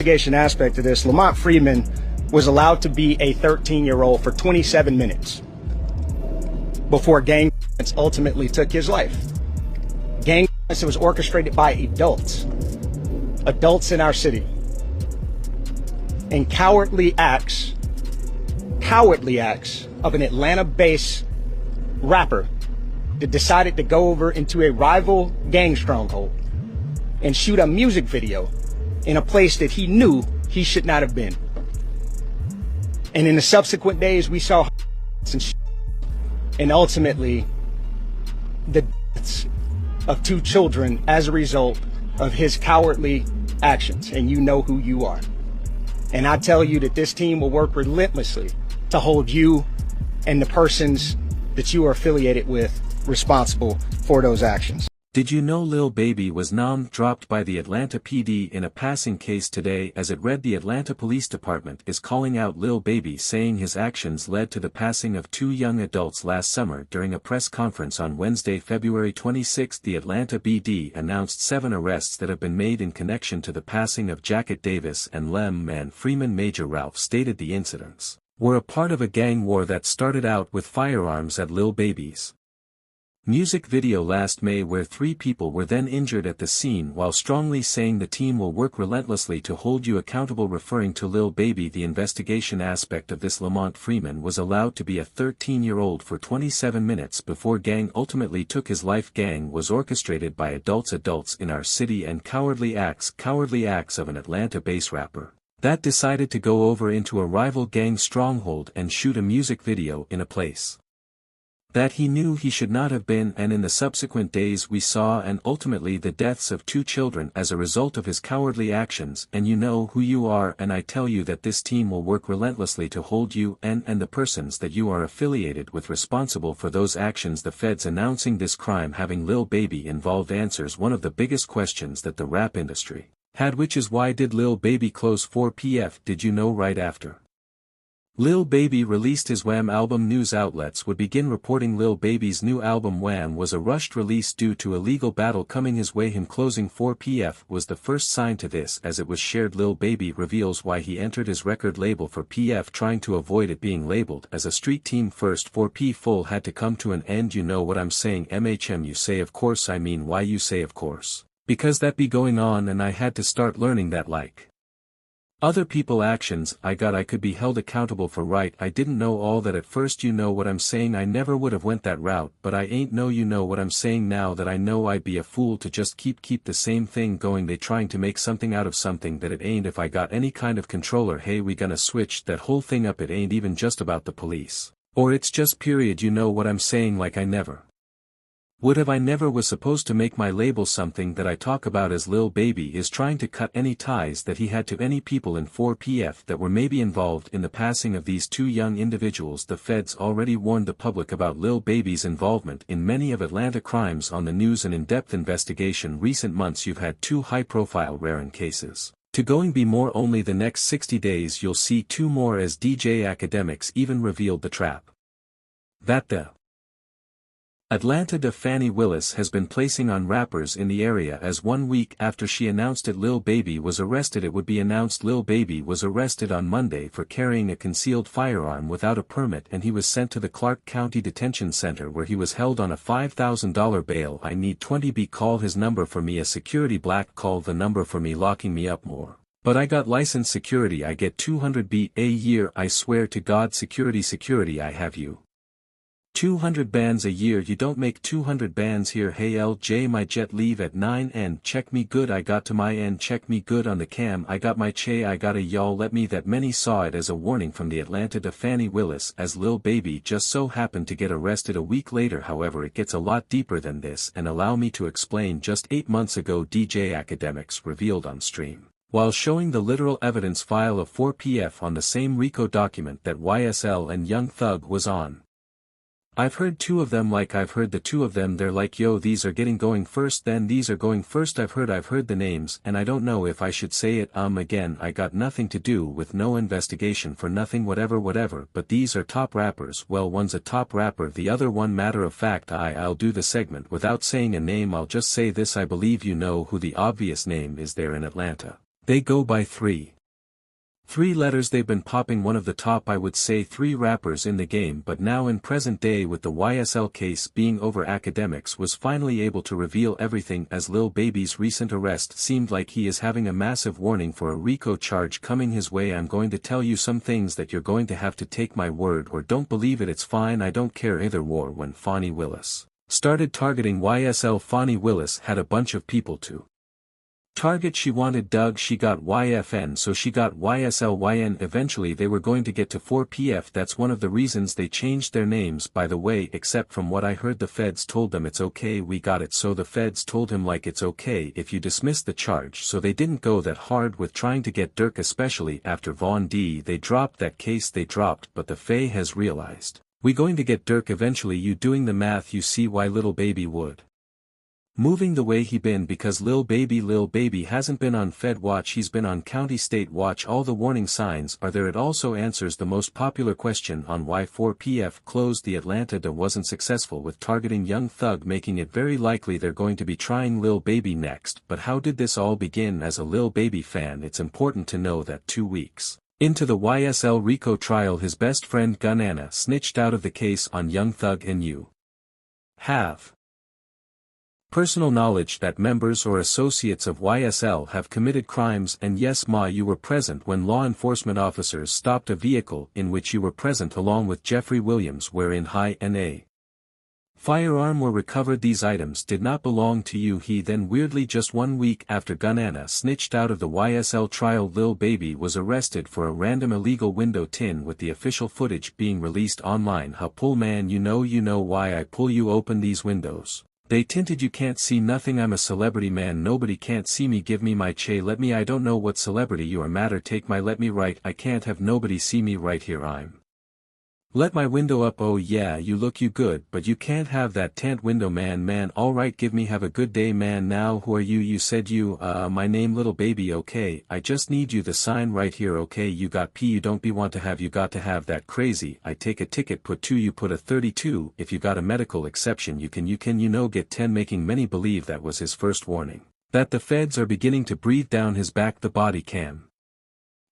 Investigation aspect of this, Lamont Freeman was allowed to be a 13-year-old for 27 minutes before gang violence ultimately took his life. Gang violence was orchestrated by adults in our city, and cowardly acts of an Atlanta-based rapper that decided to go over into a rival gang stronghold and shoot a music video in a place that he knew he should not have been. And in the subsequent days, we saw and ultimately the deaths of 2 children as a result of his cowardly actions. And you know who you are. And I tell you that this team will work relentlessly to hold you and the persons that you are affiliated with responsible for those actions. Did you know Lil Baby was dropped by the Atlanta PD in a passing case today? As it read, the Atlanta Police Department is calling out Lil Baby, saying his actions led to the passing of 2 young adults last summer. During a press conference on Wednesday, February 26, the Atlanta PD announced 7 arrests that have been made in connection to the passing of Jacket Davis and Lamont Freeman. Major Ralph stated the incidents were a part of a gang war that started out with firearms at Lil Baby's music video last May, where 3 people were then injured at the scene, while strongly saying the team will work relentlessly to hold you accountable. Referring to Lil Baby, the investigation aspect of this, Lamont Freeman was allowed to be a 13-year-old for 27 minutes before gang ultimately took his life. Gang was orchestrated by adults in our city, and cowardly acts of an Atlanta-based rapper that decided to go over into a rival gang stronghold and shoot a music video in a place that he knew he should not have been. And in the subsequent days, we saw and ultimately the deaths of 2 children as a result of his cowardly actions. And you know who you are, and I tell you that this team will work relentlessly to hold you and the persons that you are affiliated with responsible for those actions. The feds announcing this crime having Lil Baby involved answers one of the biggest questions that the rap industry had, which is why did Lil Baby close 4PF? Did you know right after Lil Baby released his Wham album, news outlets would begin reporting Lil Baby's new album Wham was a rushed release due to a legal battle coming his way. Him closing 4PF was the first sign to this, as it was shared. Lil Baby reveals why he entered his record label for PF, trying to avoid it being labeled as a street team. First, 4P full had to come to an end. You know what I'm saying? MHM, you say of course. I mean, why you say of course? Because that be going on, and I had to start learning that like other people actions I could be held accountable for, right? I didn't know all that at first, you know what I'm saying? I never would have went that route, but I ain't know, you know what I'm saying? Now that I know, I'd be a fool to just keep the same thing going. They trying to make something out of something that it ain't. If I got any kind of controller, hey, we gonna switch that whole thing up. It ain't even just about the police, or it's just period, you know what I'm saying? Like I never would have. I never was supposed to make my label something that I talk about, as Lil Baby is trying to cut any ties that he had to any people in 4PF that were maybe involved in the passing of these 2 young individuals. The feds already warned the public about Lil Baby's involvement in many of Atlanta crimes on the news. An in-depth investigation recent months. You've had 2 high-profile rare cases to going be more. Only the next 60 days you'll see 2 more, as DJ Academics even revealed the trap that the Atlanta Fani Willis has been placing on rappers in the area, as 1 week after she announced it, Lil Baby was arrested. It would be announced Lil Baby was arrested on Monday for carrying a concealed firearm without a permit, and he was sent to the Clark County Detention Center, where he was held on a $5,000 bail. I need 20B, call his number for me. A security black, call the number for me, locking me up more. But I got licensed security, I get 200B a year, I swear to God. Security, I have you 200 bands a year. You don't make 200 bands here. Hey LJ, my jet leave at 9 and check me good. I got to my end, check me good on the cam. I got my che, I got a y'all let me. That many saw it as a warning from the Atlanta Fani Willis, as Lil Baby just so happened to get arrested a week later. However, it gets a lot deeper than this, and allow me to explain. Just 8 months ago, DJ Academics revealed on stream, while showing the literal evidence file of 4PF on the same RICO document that YSL and Young Thug was on. I've heard 2 of them, like I've heard the 2 of them, they're like, yo, these are getting going first, then these are going first. I've heard the names, and I don't know if I should say it. Again, I got nothing to do with no investigation for nothing, whatever, but these are top rappers. Well, one's a top rapper, the other one, matter of fact, I'll do the segment without saying a name. I'll just say this, I believe you know who the obvious name is there in Atlanta. They go by three letters. They've been popping one of the top, I would say, 3 rappers in the game, but now in present day with the YSL case being over, Akademiks was finally able to reveal everything, as Lil Baby's recent arrest seemed like he is having a massive warning for a RICO charge coming his way. I'm going to tell you some things that you're going to have to take my word or don't believe it. It's fine, I don't care either. War when Fani Willis started targeting YSL. Fani Willis had a bunch of people to target. She wanted Doug, she got YFN, so she got YSLYN. Eventually they were going to get to 4PF. That's one of the reasons they changed their names, by the way, except from what I heard the feds told them it's okay, we got it. So the feds told him like it's okay if you dismiss the charge, so they didn't go that hard with trying to get Dirk, especially after Von D. They dropped that case they dropped, but the Faye has realized, we going to get Dirk eventually. You doing the math, you see why Lil Baby would moving the way he been, because Lil Baby hasn't been on Fed watch, he's been on county state watch. All the warning signs are there. It also answers the most popular question on why 4PF closed the Atlanta DA wasn't successful with targeting Young Thug, making it very likely they're going to be trying Lil Baby next. But how did this all begin? As a Lil Baby fan, it's important to know that 2 weeks into the YSL RICO trial, his best friend Gunana snitched out of the case on Young Thug, and you have personal knowledge that members or associates of YSL have committed crimes. And yes, Ma, you were present when law enforcement officers stopped a vehicle in which you were present along with Jeffrey Williams, wherein a firearm were recovered. These items did not belong to you. He then weirdly, just 1 week after Gunana snitched out of the YSL trial, Lil Baby was arrested for a random illegal window tin, with the official footage being released online. Ha, pull man, you know why I pull you open these windows. They tinted, you can't see nothing. I'm a celebrity man, nobody can't see me. Give me my che, let me. I don't know what celebrity you are, matter. Take my let me right. I can't have nobody see me right here. I'm let my window up. Oh yeah, you look you good, but you can't have that tent window, man. Alright, give me, have a good day, man. Now who are you? You said you, my name Lil Baby. Okay, I just need you the sign right here. Okay, you got P, you don't be want to have, you got to have that crazy. I take a ticket, put 2, you put a 32. If you got a medical exception, you can get 10, making many believe that was his first warning, that the feds are beginning to breathe down his back. The body cam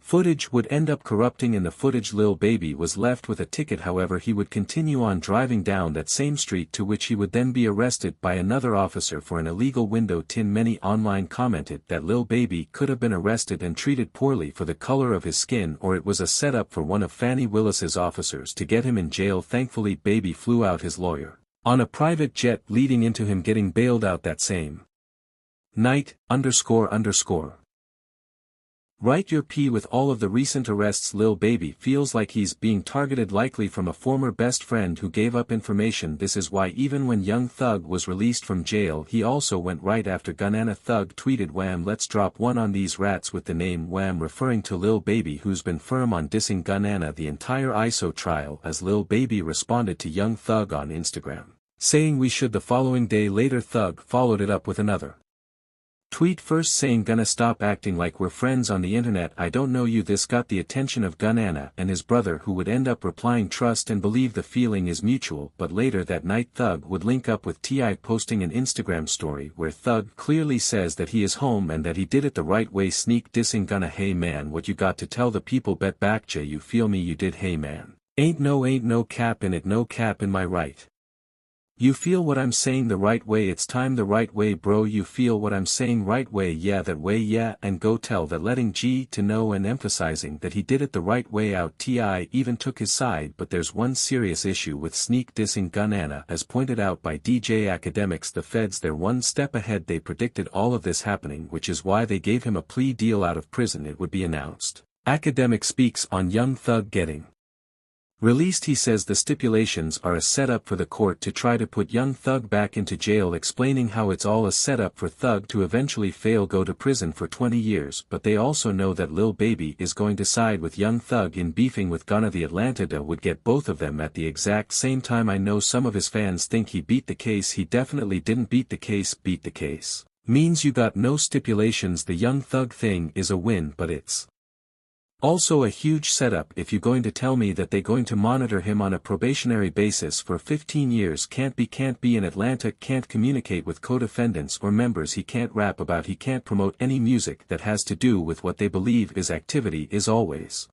footage would end up corrupting. In the footage, Lil Baby was left with a ticket, however he would continue on driving down that same street, to which he would then be arrested by another officer for an illegal window tin. Many online commented that Lil Baby could have been arrested and treated poorly for the color of his skin, or it was a setup for one of Fani Willis's officers to get him in jail. Thankfully, Baby flew out his lawyer on a private jet, leading into him getting bailed out that same night. __. Write your P. With all of the recent arrests, Lil Baby feels like he's being targeted, likely from a former best friend who gave up information. This is why even when Young Thug was released from jail, he also went right after Gunana. Thug tweeted, "Wham, let's drop one on these rats," with the name Wham referring to Lil Baby, who's been firm on dissing Gunana the entire ISO trial. As Lil Baby responded to Young Thug on Instagram, saying we should. The following day later, Thug followed it up with another tweet, first saying, "Gonna stop acting like we're friends on the internet, I don't know you." This got the attention of Gunana and his brother, who would end up replying, "Trust and believe the feeling is mutual." But later that night, Thug would link up with T.I., posting an Instagram story where Thug clearly says that he is home and that he did it the right way, sneak dissing Gunna. "Hey man, what you got to tell the people? Bet back J, you feel me? You did. Hey man, ain't no cap in it, no cap in my right. You feel what I'm saying the right way, it's time the right way, bro. You feel what I'm saying right way, yeah, that way, yeah, and go tell that." Letting G to know and emphasizing that he did it the right way out. T.I. even took his side. But there's one serious issue with sneak dissing Gunana, as pointed out by DJ Akademiks. The feds, they're one step ahead. They predicted all of this happening, which is why they gave him a plea deal. Out of prison it would be announced. Akademiks speaks on Young Thug getting released. He says the stipulations are a setup for the court to try to put Young Thug back into jail, explaining how it's all a setup for Thug to eventually fail, go to prison for 20 years. But they also know that Lil Baby is going to side with Young Thug in beefing with Gunna. The Atlanta DA would get both of them at the exact same time. I know some of his fans think he beat the case. He definitely didn't beat the case. Beat the case means you got no stipulations. The Young Thug thing is a win, but it's Also a huge setup if you going to tell me that they going to monitor him on a probationary basis for 15 years. Can't be in Atlanta, can't communicate with co-defendants or members, he can't rap about, he can't promote any music that has to do with what they believe is activity is always